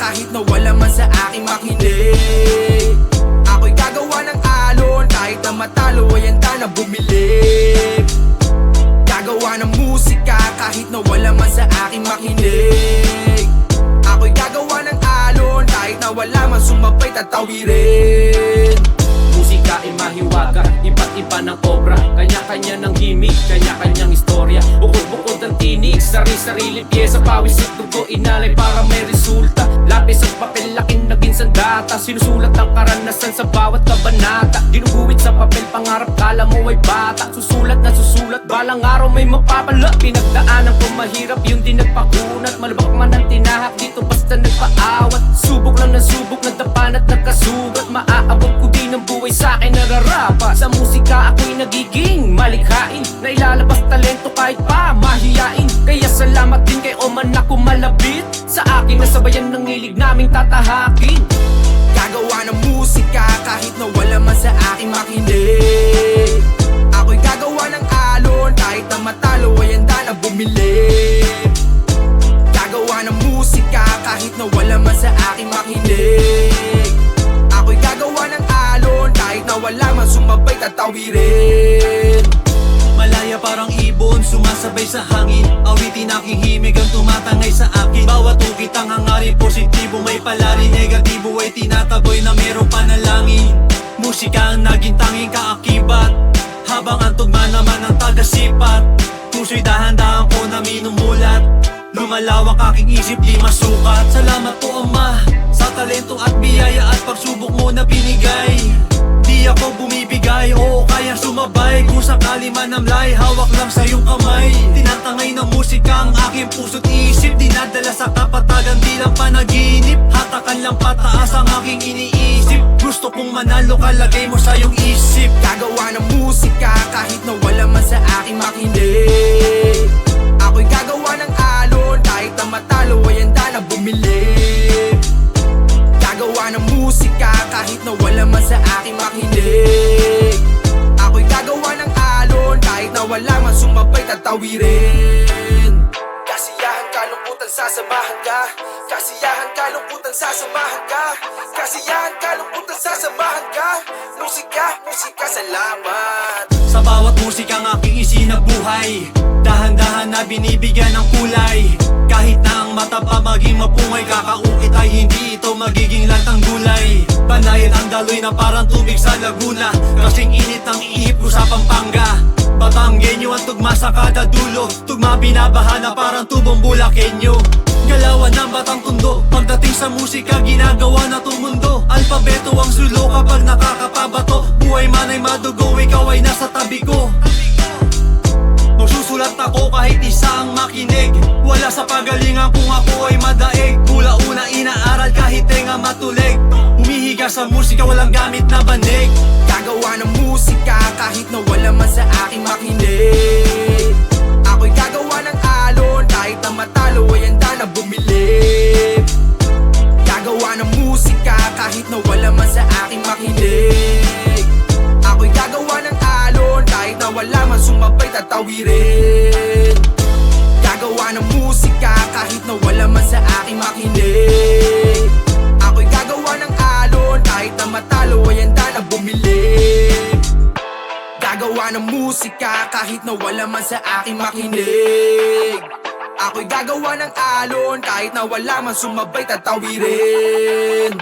kahit na wala man sa aking makinig. Ako'y gagawa ng alon kahit na matalo ay handa na bumili. Gagawa ng musika kahit na wala man sa aking makinig. Ako'y gagawa ng alon kahit na wala man sumabay tatawirin. Musika ay mahiwaga, iba't iba ng obra, kanya-kanya ng himig, kanya-kanyang istorya. Bukod-bukod ang tinig, sari-sarili pyesa, pawis at dugo, inalay para may resulta. Lapis at papel, laking naging sandata, sinusulat ang karanasan sa bawat kabanata. Ginuguhit sa papel, pangarap, kala mo ay bata. Susulat na susulat, balang araw may mapapala. Pinagdaanan ko mahirap, yun din nagpakunat. Malabak man ang tinahak, dito basta nagpaawat. Subok lang ng subok, nagdapan at nagkasugat. Maaabot ko din ang buhay sa'kin nararapa. Sa musika ako'y nagiging malikhain, na ilalabas talento kahit pa mahiyain. Kaya salamat din kay Oman ako malapit sa akin, nasabayan ng hilig naming tatahakin. Gagawa ng musika kahit na wala man sa aking makinig. Ako'y gagawa ng alon kahit na matalo ay handa na bumili. Gagawa ng musika kahit na wala man sa aking makinig. Ako'y gagawa ng alon kahit na wala man sumabay tatawirin. Malaya parang ibon, sumasabay sa hangin. Awitin aking himig ang tumatangay sa akin. Bawat ukit ang hangarin, positibo may palari. Negatibo ay tinataboy na merong panalangin. Musika ang naging tanging kaakibat, habang ang tugma naman ang tagasipat. Puso'y dahan-dahan ko na minumulat, lumalawak aking isip di masukat. Salamat po Ama sa talento at biyaya at pagsubok mo na binigay. Di ako bumibigay, oo kaya sumabay. Kung sakali man amlay, hawak lang sa iyong kamay. Tinatangay ng musika ang aking puso't isip, dinadala sa kapatagan di lang panaginip. Hatakan lang pataas ang aking iniisip, gusto kong manalo kalagay mo sa iyong isip. Gagawa ng musika kahit na wala man sa aking makinig. Ako'y gagawa ng alon kahit na matalo ay handa na bumili. Gagawa ng musika kahit na wala man sa aking makinig. Ako'y gagawa ng alon kahit na wala man sumabay tatawirin. Kasiyahan, kalungkutan, sasamahan ka. Kasiyahan, kalungkutan, sasamahan ka. Kasiyahan, kalungkutan, sasamahan ka. Musika, musika, salamat. Sa bawat musika ang aking isinabuhay, dahan-dahan na binibigyan ng kulay. Kahit na ang mata pa maging mapungay, kakaukit ay hindi ito magiging lantang gulay. Panayan ang daloy na parang tubig sa Laguna, kasing init ang iihip ko sa Pampanga. Batanggenyo ang tugma sa kada dulo, tugma binabaha na parang tubong Bulakenyo. Galawan ng batang tundo, pagdating sa musika ginagawa na tumundo. Alpabeto ang sulo kapag nakakapabato, buhay man ay madugo, ikaw ay nasa tabi ko. Magsusulat ako kahit isa ang makinig, wala sa pagalingan kung ako ay madaig. Mula una inaaral kahit tenga matulig, humihiga sa musika walang gamit na banig. Gagawa ng musika kahit na wala man sa aking makinig. Ako'y gagawa ng alon kahit na matalo ay handa na bumili. Gagawa ng musika kahit na wala man sa aking makinig. Ako'y gagawa ng alon kahit na wala man sumabay tatawirin. Gagawa ng musika kahit na wala man sa aking makinig. Ako'y gagawa ng alon kahit na matalo ay handa na bumili. Gagawa ng musika kahit na wala man sa aking makinig. Ako'y gagawa ng alon kahit na wala man sumabay tatawirin.